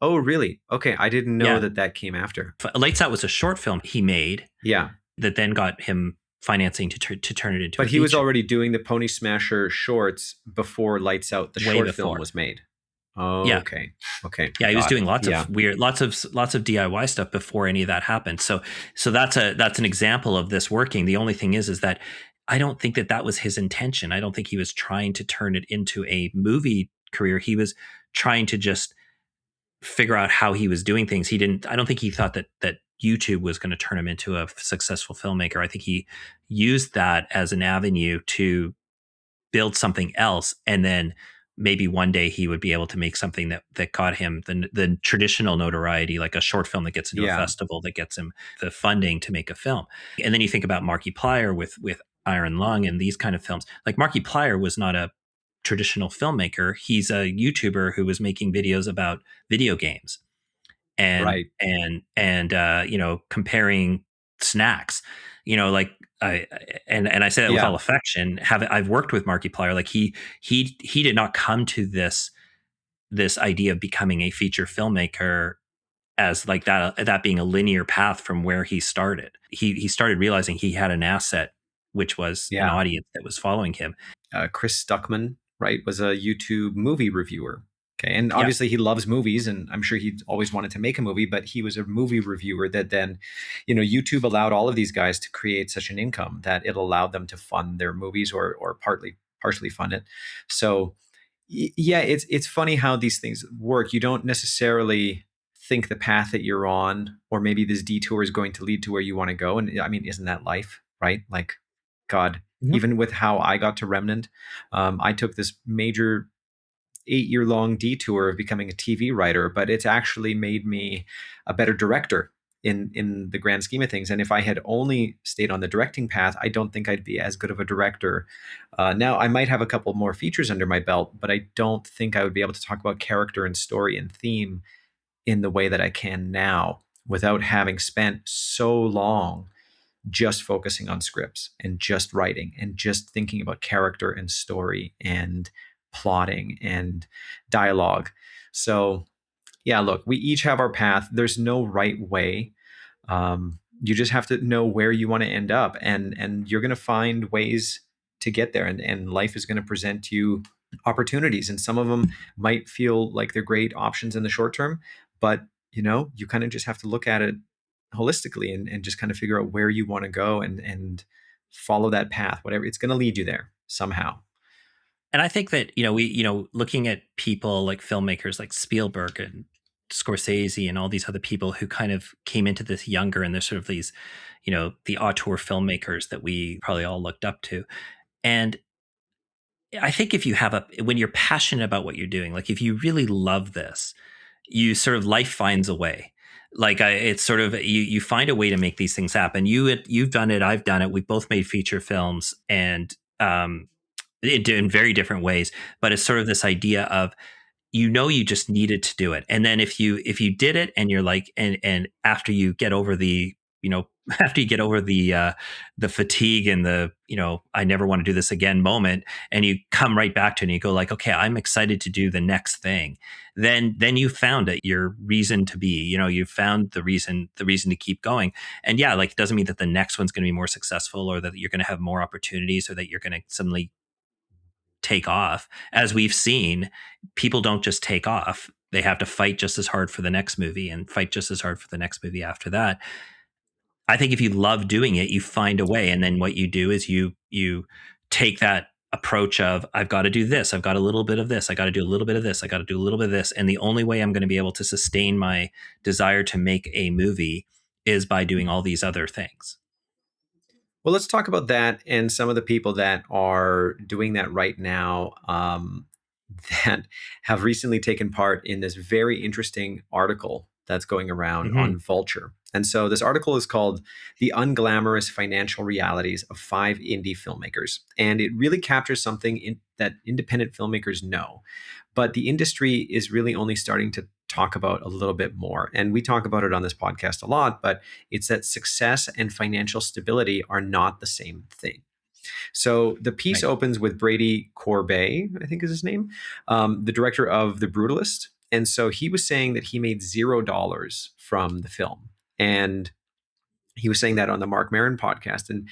Oh, really? Okay, I didn't know Yeah, that came after. Lights Out was a short film he made Yeah, that then got him financing to turn it into a but he was feature already doing the Pony Smasher shorts before Lights Out, the way short film, before. was made. Yeah. Okay, okay, Yeah, he was got doing it. Yeah, lots of DIY stuff before any of that happened. So that's an example of this working. The only thing is that I don't think that was his intention. I don't think he was trying to turn it into a movie career. He was trying to just figure out how he was doing things. I don't think he thought that YouTube was going to turn him into a successful filmmaker. I think he used that as an avenue to build something else, and then maybe one day he would be able to make something that got him the traditional notoriety, like a short film that gets into a yeah, festival, that gets him the funding to make a film. And then you think about Markiplier with Iron Lung and these kind of films. Like Markiplier was not a traditional filmmaker. He's a YouTuber who was making videos about video games, right. comparing snacks, like I and I say that with all Yeah, affection. I've worked with Markiplier. Like he did not come to this idea of becoming a feature filmmaker as like that being a linear path from where he started. He started realizing he had an asset, which was an yeah. audience that was following him. Chris Stuckman, right, was a YouTube movie reviewer. Okay, and Yeah. obviously he loves movies, and I'm sure he always wanted to make a movie, but he was a movie reviewer that then, YouTube allowed all of these guys to create such an income that it allowed them to fund their movies, or partially fund it. So yeah, it's funny how these things work. You don't necessarily think the path that you're on, or maybe this detour is going to lead to where you want to go. And I mean, isn't that life, right? Like, God, Mhm. even with how I got to Remnant, I took this major 8-year long detour of becoming a TV writer, but it's actually made me a better director in the grand scheme of things. And if I had only stayed on the directing path, I don't think I'd be as good of a director. Now I might have a couple more features under my belt, but I don't think I would be able to talk about character and story and theme in the way that I can now, without having spent so long just focusing on scripts and just writing and just thinking about character and story and plotting and dialogue. So Yeah, look, we each have our path. There's no right way. You just have to know where you want to end up, and you're going to find ways to get there, and life is going to present you opportunities, and some of them might feel like they're great options in the short term, but you kind of just have to look at it holistically, and just kind of figure out where you want to go, and follow that path. Whatever, it's going to lead you there somehow. And I think that, we, looking at people like filmmakers like Spielberg and Scorsese and all these other people who kind of came into this younger, and they're sort of these, the auteur filmmakers that we probably all looked up to. And I think if you have when you're passionate about what you're doing, like if you really love this, you sort of, life finds a way. Like it's sort of, you find a way to make these things happen. You've done it. I've done it. We've both made feature films, and in very different ways. But it's sort of this idea of, you just needed to do it, and then if you did it, and you're like, and after you get over the, after you get over the fatigue and the, I never want to do this again moment, and you come right back to it and you go like, okay, I'm excited to do the next thing, then you found it, your reason to be, you found the reason to keep going. And yeah, like, it doesn't mean that the next one's going to be more successful, or that you're going to have more opportunities, or that you're going to suddenly take off. As we've seen, people don't just take off. They have to fight just as hard for the next movie, and fight just as hard for the next movie after that. I think if you love doing it, you find a way. And then what you do is you take that approach of, I've got to do this. I've got a little bit of this. I got to do a little bit of this. I got to do a little bit of this. And the only way I'm going to be able to sustain my desire to make a movie is by doing all these other things. Well, let's talk about that and some of the people that are doing that right now, that have recently taken part in this very interesting article that's going around Mm-hmm. on Vulture. And so this article is called The Unglamorous Financial Realities of Five Indie Filmmakers. And it really captures something that independent filmmakers know, but the industry is really only starting to talk about a little bit more. And we talk about it on this podcast a lot, but it's that success and financial stability are not the same thing. So the piece Right. opens with Brady Corbet, I think is his name, the director of The Brutalist. And so he was saying that he made $0 from the film. And he was saying that on the Mark Maron podcast. And,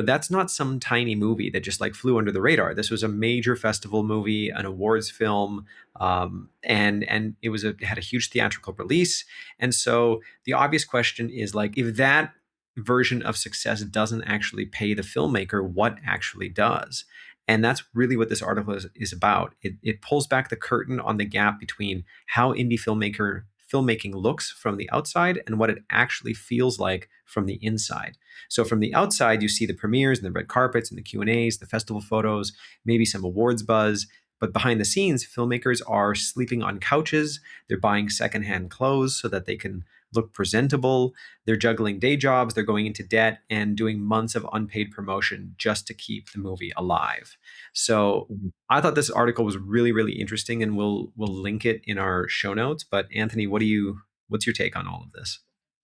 that's not some tiny movie that just like flew under the radar. This was a major festival movie, an awards film. And it had a huge theatrical release. And so the obvious question is like, if that version of success doesn't actually pay the filmmaker, what actually does? And that's really what this article is about. It pulls back the curtain on the gap between how filmmaking looks from the outside and what it actually feels like from the inside. So from the outside, you see the premieres and the red carpets and the Q&As, the festival photos, maybe some awards buzz. But behind the scenes, filmmakers are sleeping on couches. They're buying secondhand clothes so that they can look presentable. They're juggling day jobs. They're going into debt and doing months of unpaid promotion just to keep the movie alive. So I thought this article was really, really interesting, and we'll link it in our show notes. But Anthony, what's your take on all of this?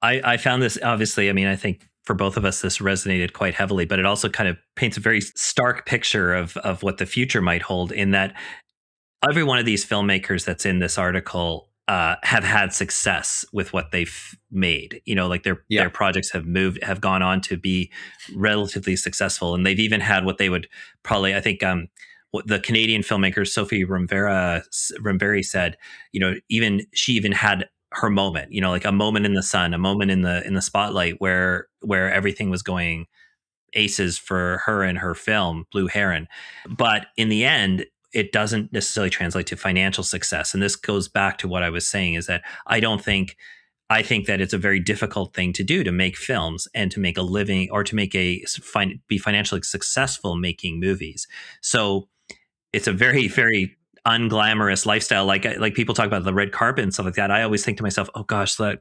I found this, obviously, I mean, I think for both of us, this resonated quite heavily, but it also kind of paints a very stark picture of what the future might hold, in that every one of these filmmakers that's in this article have had success with what they've made. Like their Yeah, projects have gone on to be relatively successful, and they've even had what they would probably, I think, what the Canadian filmmaker Sophie Ramberi said. She even had her moment. Like a moment in the sun, a moment in the spotlight, where everything was going aces for her and her film Blue Heron. But in the end, it doesn't necessarily translate to financial success. And this goes back to what I was saying, is that I think that it's a very difficult thing to do, to make films and to make a living, or to be financially successful making movies. So it's a very, very unglamorous lifestyle. Like people talk about the red carpet and stuff like that. I always think to myself, oh gosh, the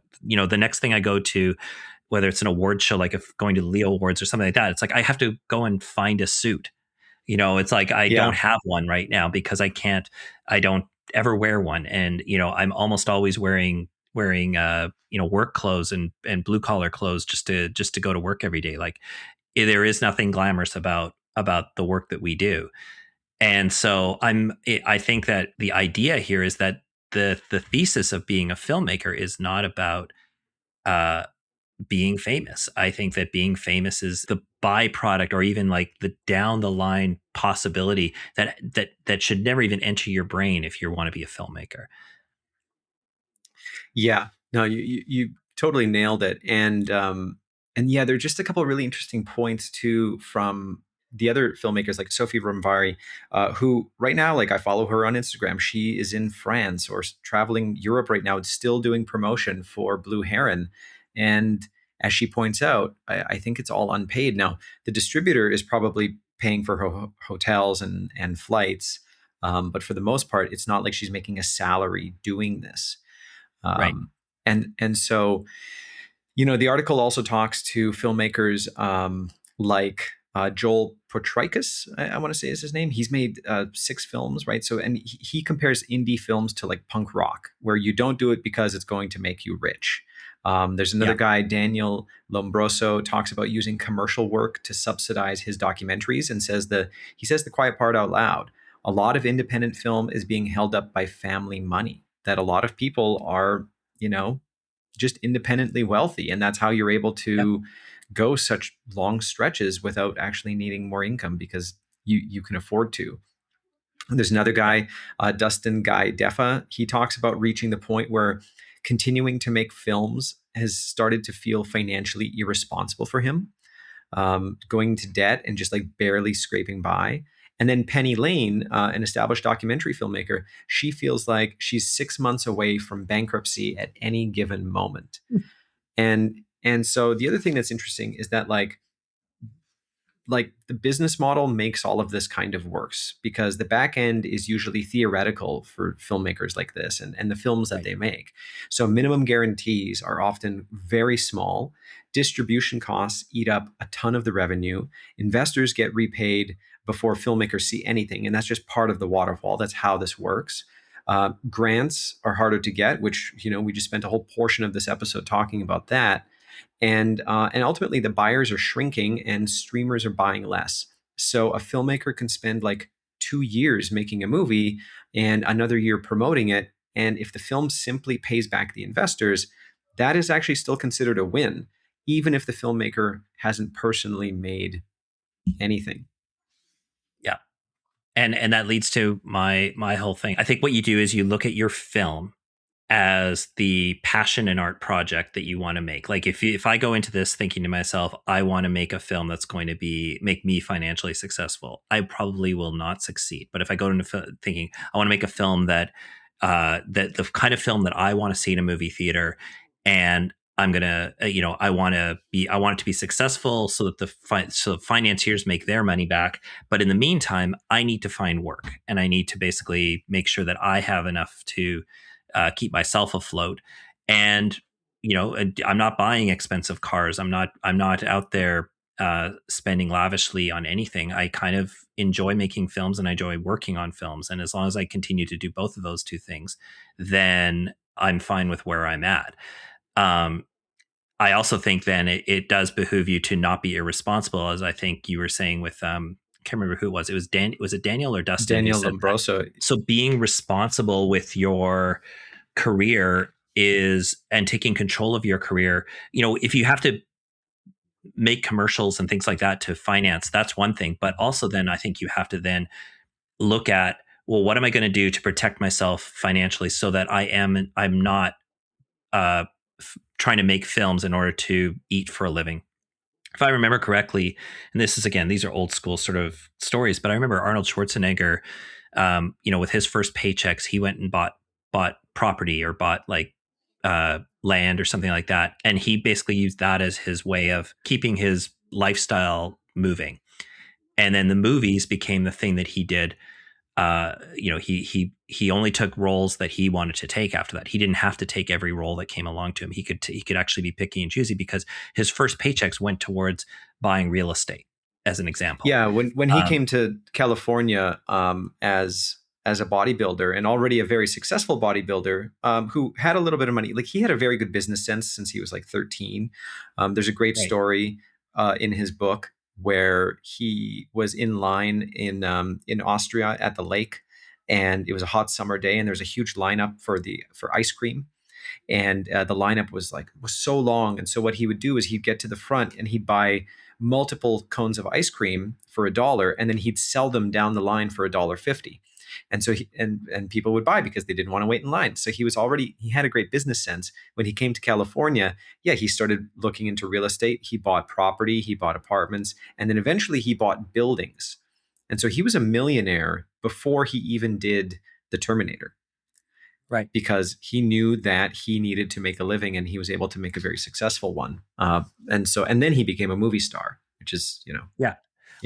next thing I go to, whether it's an award show, like if going to the Leo Awards or something like that, it's like I have to go and find a suit. It's like I don't yeah. have one right now because I don't ever wear one. And, I'm almost always wearing work clothes and blue collar clothes just to go to work every day. Like there is nothing glamorous about the work that we do. And so I think that the idea here is that the thesis of being a filmmaker is not about uh, being famous. I think that being famous is the byproduct, or even like the down the line possibility that should never even enter your brain if you want to be a filmmaker. Yeah, no, you totally nailed it, and yeah, there are just a couple of really interesting points too from the other filmmakers like Sophie Romvari, who right now, like I follow her on Instagram. She is in France or traveling Europe right now, still doing promotion for Blue Heron, and as she points out, I think it's all unpaid. Now, the distributor is probably paying for her hotels and flights, but for the most part, it's not like she's making a salary doing this. Right. Um, and so, the article also talks to filmmakers like Joel Potrikis, I want to say is his name. He's made 6 films, right? So, and he compares indie films to like punk rock, where you don't do it because it's going to make you rich. There's another Yeah. guy, Daniel Lombroso, talks about using commercial work to subsidize his documentaries, and he says the quiet part out loud. A lot of independent film is being held up by family money. That a lot of people are, you know, just independently wealthy, and that's how you're able Yep. to go such long stretches without actually needing more income because you can afford to. And there's another Yep. guy, Dustin Guy Defa. He talks about reaching the point where continuing to make films has started to feel financially irresponsible for him, going into debt and just like barely scraping by. And then Penny Lane, an established documentary filmmaker, she feels like she's 6 months away from bankruptcy at any given moment. And so the other thing that's interesting is that like the business model makes all of this kind of works because the back end is usually theoretical for filmmakers like this and the films that Right. they make. So minimum guarantees are often very small. Distribution costs eat up a ton of the revenue. Investors get repaid before filmmakers see anything. And that's just part of the waterfall. That's how this works. Grants are harder to get, which, we just spent a whole portion of this episode talking about that, and ultimately the buyers are shrinking and streamers are buying less. So a filmmaker can spend like 2 years making a movie and another year promoting it, and if the film simply pays back the investors, that is actually still considered a win, even if the filmmaker hasn't personally made anything. Yeah. And that leads to my whole thing. I think what you do is you look at your film as the passion and art project that you want to make. Like if I go into this thinking to myself, I want to make a film that's going to make me financially successful, I probably will not succeed. But if I go into thinking I want to make a film that the kind of film that I want to see in a movie theater, and I'm gonna, I want it to be successful so that so financiers make their money back. But in the meantime, I need to find work, and I need to basically make sure that I have enough to keep myself afloat. And I'm not buying expensive cars. I'm not out there spending lavishly on anything. I kind of enjoy making films and I enjoy working on films. And as long as I continue to do both of those two things, then I'm fine with where I'm at. Um, I also think then it does behoove you to not be irresponsible, as I think you were saying with I can't remember who it was. It was Was it Daniel or Dustin who Daniel said that? Lombroso. So being responsible with your career is and taking control of your career. If you have to make commercials and things like that to finance, that's one thing. But also then I think you have to then look at, well, what am I going to do to protect myself financially so that I'm not uh, trying to make films in order to eat for a living. If I remember correctly, and this is again, these are old school sort of stories, but I remember Arnold Schwarzenegger, with his first paychecks, he went and bought property or bought like land or something like that, and he basically used that as his way of keeping his lifestyle moving. And then the movies became the thing that he did. He only took roles that he wanted to take after that. He didn't have to take every role that came along to him. He could actually be picky and choosy because his first paychecks went towards buying real estate, as an example. Yeah, when he Um, came to California as a bodybuilder and already a very successful bodybuilder, who had a little bit of money, like he had a very good business sense since he was like 13. There's a great right. story in his book where he was in line in Austria at the lake, and it was a hot summer day, and there was a huge lineup for ice cream, and the lineup was so long. And so what he would do is he'd get to the front and he'd buy multiple cones of ice cream for $1, and then he'd sell them down the line for $1.50. And so and people would buy because they didn't want to wait in line. So he had a great business sense. When he came to California, yeah, he started looking into real estate. He bought property, he bought apartments, and then eventually he bought buildings. And so he was a millionaire before he even did The Terminator, Right. because he knew that he needed to make a living, and he was able to make a very successful one. And then he became a movie star, which is, Yeah. yeah,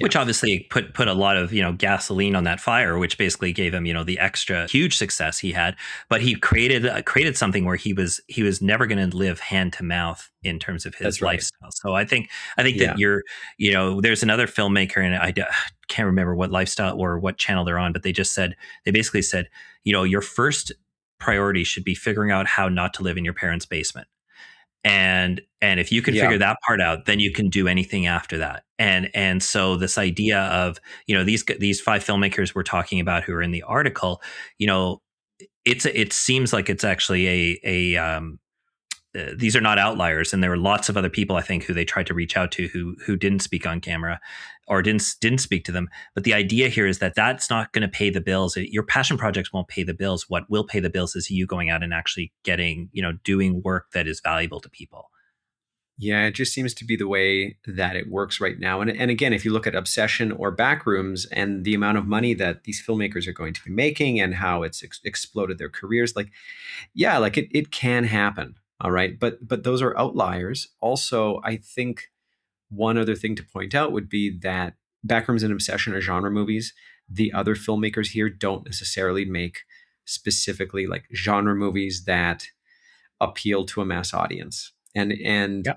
Which obviously put a lot of, gasoline on that fire, which basically gave him, the extra huge success he had. But he created something where he was never going to live hand to mouth in terms of his that's right. lifestyle. So I think that Yeah. there's another filmmaker, and can't remember what lifestyle or what channel they're on, but they basically said, your first priority should be figuring out how not to live in your parents' basement. And if you can Yeah. figure that part out, then you can do anything after that. And so this idea of, these five filmmakers we're talking about who are in the article, it seems like it's actually these are not outliers, and there were lots of other people I think who they tried to reach out to who didn't speak on camera or didn't speak to them. But the idea here is that that's not going to pay the bills. Your passion projects won't pay the bills. What will pay the bills is you going out and actually getting, doing work that is valuable to people. Yeah, it just seems to be the way that it works right now. And again, if you look at Obsession or Backrooms and the amount of money that these filmmakers are going to be making and how it's exploded their careers, like, yeah, like it can happen. All right. But those are outliers. Also, I think one other thing to point out would be that Backrooms and Obsession are genre movies. The other filmmakers here don't necessarily make specifically like genre movies that appeal to a mass audience. And Yeah.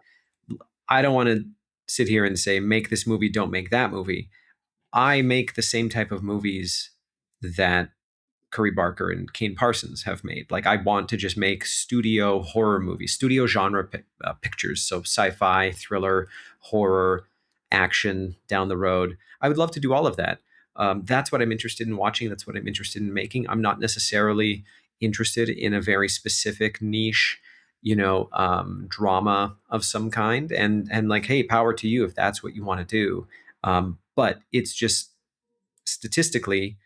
I don't want to sit here and say make this movie, don't make that movie. I make the same type of movies that Curry Barker and Kane Parsons have made. Like, I want to just make studio horror movies, studio genre pictures. So sci-fi, thriller, horror, action down the road. I would love to do all of that. That's what I'm interested in watching. That's what I'm interested in making. I'm not necessarily interested in a very specific niche, drama of some kind. And like, hey, power to you if that's what you want to do. But it's just statistically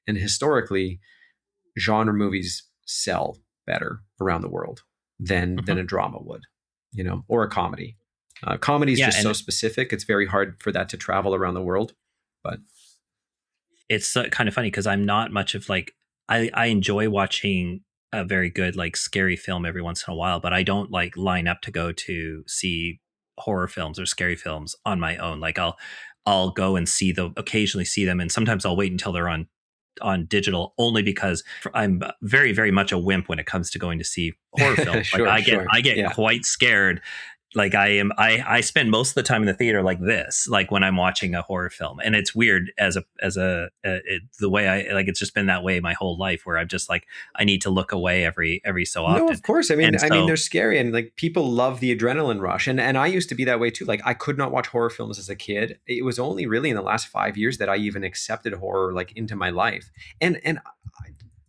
and historically, genre movies sell better around the world than Mhm. a drama would, or a comedy. Comedy is Yeah, just so and specific; it's very hard for that to travel around the world. But it's kind of funny because I'm not much of like I enjoy watching a very good like scary film every once in a while, but I don't like line up to go to see horror films or scary films on my own. Like I'll go and occasionally see them, and sometimes I'll wait until they're on digital, only because I'm very very much a wimp when it comes to going to see horror films. Like sure, sure, I get yeah. quite scared. Like I spend most of the time in the theater like this, like when I'm watching a horror film. And it's weird the way it's just been that way my whole life, where I'm just like I need to look away every so No, often. of course. I mean, And they're so scary, and like people love the adrenaline rush. And I used to be that way too. Like, I could not watch horror films as a kid. It was only really in the last 5 years that I even accepted horror like into my life. And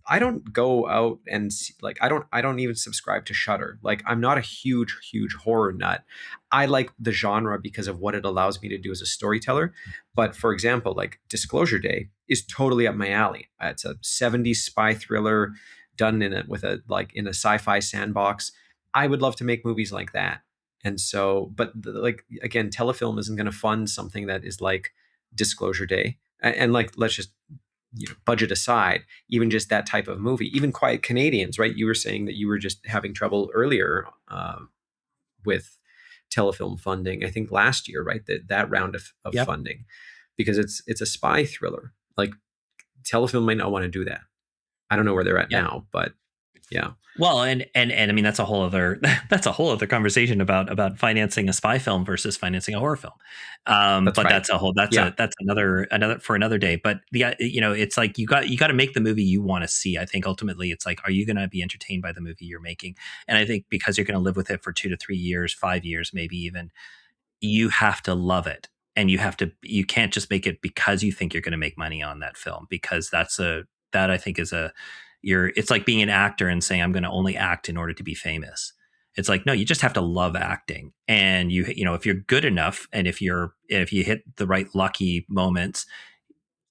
I don't go out and see, like, I don't even subscribe to Shudder. Like, I'm not a huge horror nut. I like the genre because of what it allows me to do as a storyteller. But for example, like Disclosure Day is totally up my alley. It's a 70s spy thriller done in a sci-fi sandbox. I would love to make movies like that. And so, but like, again, Telefilm isn't going to fund something that is like Disclosure Day. And like, let's just, budget aside, even just that type of movie, even Quiet Canadians, right? You were saying that you were just having trouble earlier with Telefilm funding. I think last year, right? That round of yep. funding, because it's a spy thriller. Like, Telefilm might not want to do that. I don't know where they're at Yeah. now, but yeah, Well, and I mean that's a whole other that's a whole other conversation about financing a spy film versus financing a horror film. that's But right. Yeah, that's another for another day. But it's like you got to make the movie you want to see. I think ultimately it's like, are you going to be entertained by the movie you're making? And I think because you're going to live with it for 2 to 3 years, 5 years, maybe even, you have to love it. And you can't just make it because you think you're going to make money on that film, because that I think is it's like being an actor and saying, I'm going to only act in order to be famous. It's like, no, you just have to love acting. And if you're good enough, and if you hit the right lucky moments,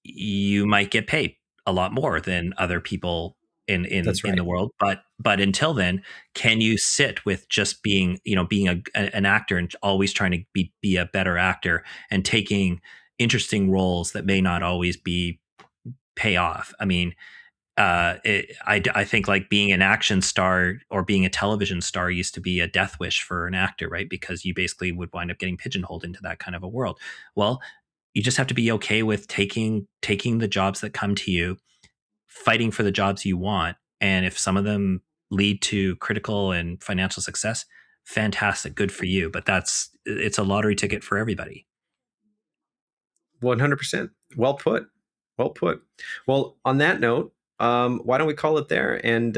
you might get paid a lot more than other people That's in right. the world. But until then, can you sit with just being an actor and always trying to be a better actor and taking interesting roles that may not always pay off? I mean, I think like being an action star or being a television star used to be a death wish for an actor, right? Because you basically would wind up getting pigeonholed into that kind of a world. Well, you just have to be okay with taking the jobs that come to you, fighting for the jobs you want, and if some of them lead to critical and financial success, fantastic, good for you. But it's a lottery ticket for everybody. 100%. Well put. Well put. Well, on that note, why don't we call it there, and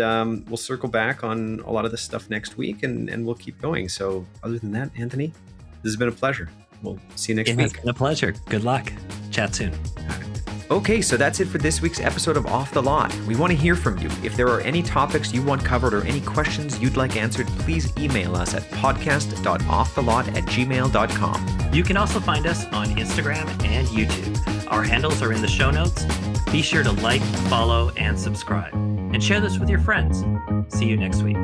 we'll circle back on a lot of this stuff next week, and we'll keep going. So other than that, Anthony, this has been a pleasure. We'll see you next week. It's been a pleasure. Good luck. Chat soon. Okay, so that's it for this week's episode of Off the Lot. We want to hear from you. If there are any topics you want covered or any questions you'd like answered, please email us at podcast.offthelot@gmail.com. You can also find us on Instagram and YouTube. Our handles are in the show notes. Be sure to like, follow, and subscribe. And share this with your friends. See you next week.